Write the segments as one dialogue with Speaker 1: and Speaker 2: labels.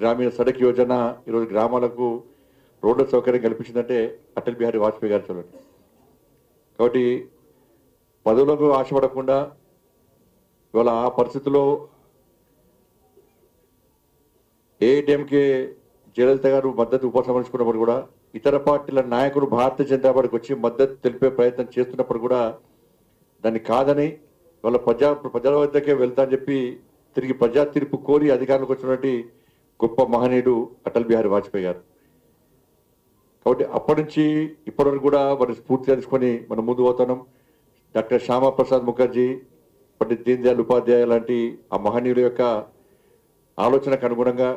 Speaker 1: గ్రామీణ సడక్ యోజన ఈరోజు గ్రామాలకు రోడ్ల సౌకర్యం కల్పించిందంటే అటల్ బిహారీ వాజ్పేయి గారు చూడండి. కాబట్టి పదవులకు ఆశపడకుండా ఇవాళ ఆ పరిస్థితుల్లో ఏఐటీఎంకే జయలలిత గారు మద్దతు ఉపసంహరించుకున్నప్పుడు కూడా ఇతర పార్టీల నాయకులు భారతీయ జనతా పార్టీకి వచ్చి మద్దతు తెలిపే ప్రయత్నం చేస్తున్నప్పుడు కూడా దాన్ని కాదని వాళ్ళ ప్రజల వద్దకే వెళ్తా అని చెప్పి తిరిగి ప్రజా తీర్పు కోరి అధికారులకు వచ్చినటువంటి గొప్ప మహనీయుడు అటల్ బిహారీ వాజ్పేయి గారు. కాబట్టి అప్పటి నుంచి ఇప్పటి వరకు కూడా వారిని స్ఫూర్తిగా తీసుకొని మనం ముందు పోతున్నాం. డాక్టర్ శ్యామా ప్రసాద్ ముఖర్జీ, పండిత్ దీన్ దయాళ్ ఉపాధ్యాయ లాంటి ఆ మహనీయుల యొక్క ఆలోచనకు అనుగుణంగా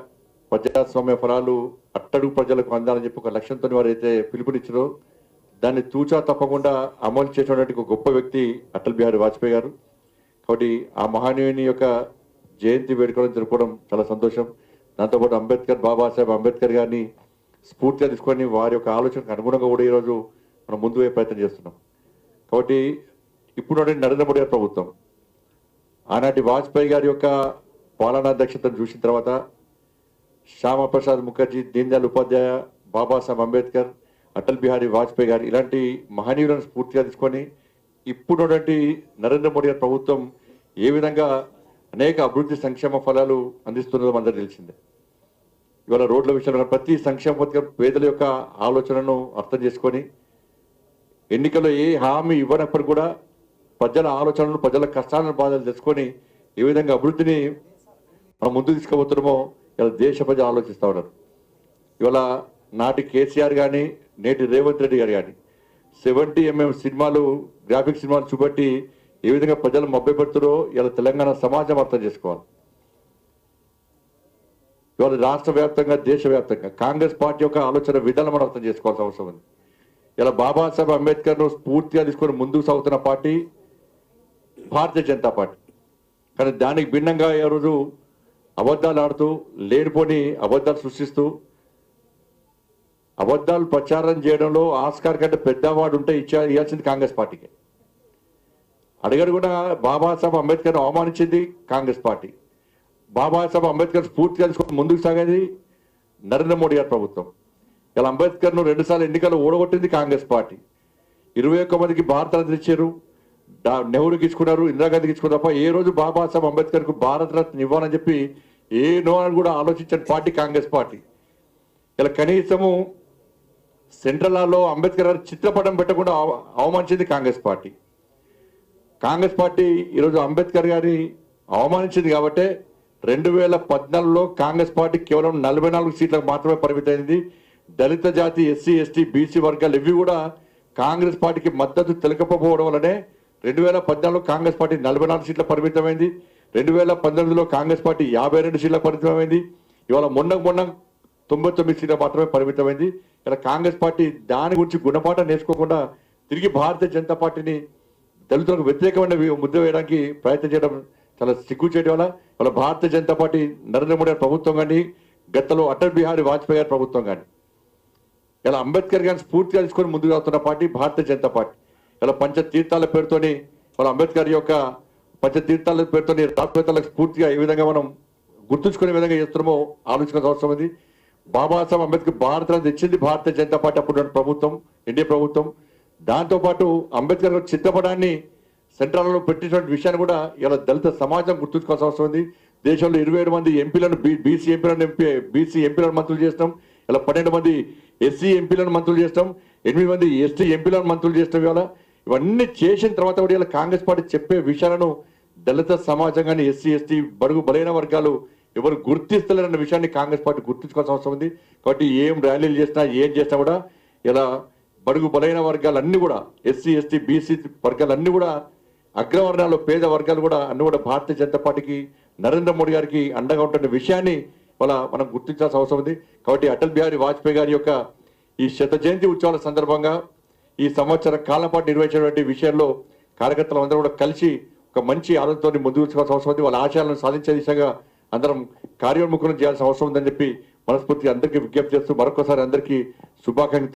Speaker 1: ప్రజాస్వామ్య ఫలాలు అట్టడుగు ప్రజలకు అందాలని చెప్పి ఒక లక్ష్యంతో వారు అయితే పిలుపునిచ్చారో దాన్ని తూచా తప్పకుండా అమలు చేసినటువంటి ఒక గొప్ప వ్యక్తి అటల్ బిహారీ వాజ్పేయి గారు. కాబట్టి ఆ మహనీయుని యొక్క జయంతి వేడుకలను జరుపుకోవడం చాలా సంతోషం. దాంతోపాటు అంబేద్కర్, బాబాసాహెబ్ అంబేద్కర్ గారిని స్ఫూర్తిగా తీసుకొని వారి యొక్క ఆలోచనకు అనుగుణంగా కూడా ఈరోజు మనం ముందు పోయే ప్రయత్నం చేస్తున్నాం. కాబట్టి ఇప్పుడు నరేంద్ర మోడీ గారి ప్రభుత్వం ఆనాటి వాజ్పేయి గారి యొక్క పాలనా దక్షతను చూసిన తర్వాత శ్యామా ప్రసాద్ ముఖర్జీ, దీన్ దయాళ్ ఉపాధ్యాయ, బాబాసాహెబ్ అంబేద్కర్, అటల్ బిహారీ వాజ్పేయి గారు ఇలాంటి మహనీయులను స్ఫూర్తిగా తీసుకొని ఇప్పుడు నరేంద్ర మోడీ గారి ప్రభుత్వం ఏ విధంగా అనేక అభివృద్ధి సంక్షేమ ఫలాలు అందిస్తున్నదో మనందరూ తెలిసిందే. ఇవాళ రోడ్ల విషయంలో ప్రతి సంక్షేమ పథకం పేదల యొక్క ఆలోచనను అర్థం చేసుకొని ఎన్నికల్లో ఏ హామీ ఇవ్వనప్పుడు కూడా ప్రజల ఆలోచనలు, ప్రజల కష్టాలను, బాధలు తెలుసుకొని ఏ విధంగా అభివృద్ధిని మనం ముందు తీసుకుపోతున్నామో ఇలా దేశ ప్రజలు ఆలోచిస్తూ ఉన్నారు. ఇవాళ నాటి కేసీఆర్ కానీ నేటి రేవంత్ రెడ్డి గారు కానీ 70mm సినిమాలు, గ్రాఫిక్ సినిమాలు చూపెట్టి ఏ విధంగా ప్రజలు మభ్యపెడుతారో ఇలా తెలంగాణ సమాజం అర్థం చేసుకోవాలి. ఇవాళ రాష్ట్ర వ్యాప్తంగా, దేశవ్యాప్తంగా కాంగ్రెస్ పార్టీ యొక్క ఆలోచన విధానం మనం అర్థం చేసుకోవాల్సిన అవసరం ఉంది. ఇలా బాబాసాహెబ్ అంబేద్కర్ను స్ఫూర్తిగా తీసుకొని ముందుకు సాగుతున్న పార్టీ భారతీయ జనతా పార్టీ. కానీ దానికి భిన్నంగా ఈ రోజు అబద్ధాలు ఆడుతూ, లేనిపోని అబద్ధాలు సృష్టిస్తూ, అబద్ధాలు ప్రచారం చేయడంలో ఆస్కార్ కంటే పెద్దవాడు ఉంటే ఇవ్వాల్సింది కాంగ్రెస్ పార్టీకి. అడిగారు కూడా బాబాసాహెబ్ అంబేద్కర్ అవమానించింది కాంగ్రెస్ పార్టీ. బాబాసాహెబ్ అంబేద్కర్ స్ఫూర్తిగా తీసుకొని ముందుకు సాగేది నరేంద్ర మోడీ గారి ప్రభుత్వం. ఇలా అంబేద్కర్ను 2 సార్లు ఎన్నికలు ఓడగొట్టింది కాంగ్రెస్ పార్టీ. 21 మందికి భారతరత్న ఇచ్చారు, నెహ్రూకి ఇచ్చుకున్నారు, ఇందిరాగాంధీకి ఇచ్చుకున్నారు తప్ప ఏ రోజు బాబాసాహెబ్ అంబేద్కర్కు భారతరత్న ఇవ్వాలని చెప్పి ఏ నోని కూడా ఆలోచించని పార్టీ కాంగ్రెస్ పార్టీ. ఇలా కనీసము సెంట్రల్ హాల్లో అంబేద్కర్ గారి చిత్రపటం పెట్టకుండా అవమానించింది కాంగ్రెస్ పార్టీ. కాంగ్రెస్ పార్టీ ఈరోజు అంబేద్కర్ గారిని అవమానించింది కాబట్టి 2014లో కాంగ్రెస్ పార్టీ కేవలం 44 సీట్లకు మాత్రమే పరిమితమైంది. దళిత జాతి, ఎస్సీ, ఎస్టీ, బీసీ వర్గాలు ఇవి కూడా కాంగ్రెస్ పార్టీకి మద్దతు తెలకపోవడం వల్లనే 2014లో కాంగ్రెస్ పార్టీ 44 సీట్లకు పరిమితమైంది. 2019లో కాంగ్రెస్ పార్టీ 52 సీట్లకు పరిమితమైంది. ఇవాళ మొన్న 99 సీట్లకు మాత్రమే పరిమితమైంది. ఇలా కాంగ్రెస్ పార్టీ దాని గురించి గుణపాఠం నేర్చుకోకుండా తిరిగి భారతీయ జనతా పార్టీని దళితులకు వ్యతిరేకమైన ముద్ద వేయడానికి ప్రయత్నం చేయడం చాలా సిగ్గు చేయడం వల్ల వాళ్ళ భారతీయ జనతా పార్టీ నరేంద్ర మోడీ గారి ప్రభుత్వం కానీ, గతంలో అటల్ బిహారీ వాజ్పేయి గారి ప్రభుత్వం కానీ, ఇలా అంబేద్కర్ గారిని స్ఫూర్తిగా తీసుకొని ముందుకు వెళ్తున్న పార్టీ భారతీయ జనతా పార్టీ. ఇలా పంచతీర్థాల పేరుతోని వాళ్ళ అంబేద్కర్ యొక్క పంచతీర్థాల పేరుతోని రాష్ట్రవేత్తలకు స్ఫూర్తిగా ఏ విధంగా మనం గుర్తుంచుకునే విధంగా చేస్తున్నామో ఆలోచించాల్సిన అవసరం ఉంది. బాబాసాహెబ్ అంబేద్కర్ భారతరత్న తెచ్చింది భారతీయ జనతా పార్టీ అప్పుడు ప్రభుత్వం, ఎన్డీఏ ప్రభుత్వం. దాంతోపాటు అంబేద్కర్ చిత్రపటాన్ని సెంట్రల్లో పెట్టినటువంటి విషయాన్ని కూడా ఇలా దళిత సమాజం గుర్తుంచుకోవాల్సిన అవసరం ఉంది. దేశంలో 27 మంది ఎంపీలను బీసీ ఎంపీలను మంత్రులు చేస్తాం. ఇలా 12 మంది ఎస్సీ ఎంపీలను మంత్రులు చేస్తాం. 8 మంది ఎస్టీ ఎంపీలను మంత్రులు చేస్తాం. ఇవన్నీ చేసిన తర్వాత కూడా ఇలా కాంగ్రెస్ పార్టీ చెప్పే విషయాలను దళిత సమాజం కానీ, ఎస్సీ, ఎస్టీ, బడుగు బలైన వర్గాలు ఎవరు గుర్తిస్తలేరన్న విషయాన్ని కాంగ్రెస్ పార్టీ గుర్తుంచుకోవాల్సిన అవసరం ఉంది. కాబట్టి ఏం ర్యాలీలు చేసినా, ఏం చేసినా కూడా ఇలా బడుగు బలైన వర్గాలన్నీ కూడా, ఎస్సీ, ఎస్టీ, బీసీ వర్గాలన్నీ కూడా, అగ్రవర్ణాలు, పేద వర్గాలు కూడా అన్ని కూడా భారతీయ జనతా పార్టీకి, నరేంద్ర మోడీ గారికి అండగా ఉంటున్న విషయాన్ని మనం గుర్తించాల్సిన అవసరం ఉంది. కాబట్టి అటల్ బిహారీ వాజ్పేయి గారి యొక్క ఈ 100వ జయంతి ఉత్సవాల సందర్భంగా ఈ సంవత్సర కాలం పాటు నిర్వహించినటువంటి విషయంలో కార్యకర్తలు అందరూ కూడా కలిసి ఒక మంచి ఆలోచనతో ముందుకు తీసుకోవాల్సిన అవసరం ఉంది. వాళ్ళ ఆశయాలను సాధించే దిశగా అందరం కార్యోన్ముఖం చేయాల్సిన అవసరం ఉందని చెప్పి మనస్ఫూర్తిగా అందరికీ విజ్ఞప్తి చేస్తూ మరొకసారి అందరికీ శుభాకాంక్షలు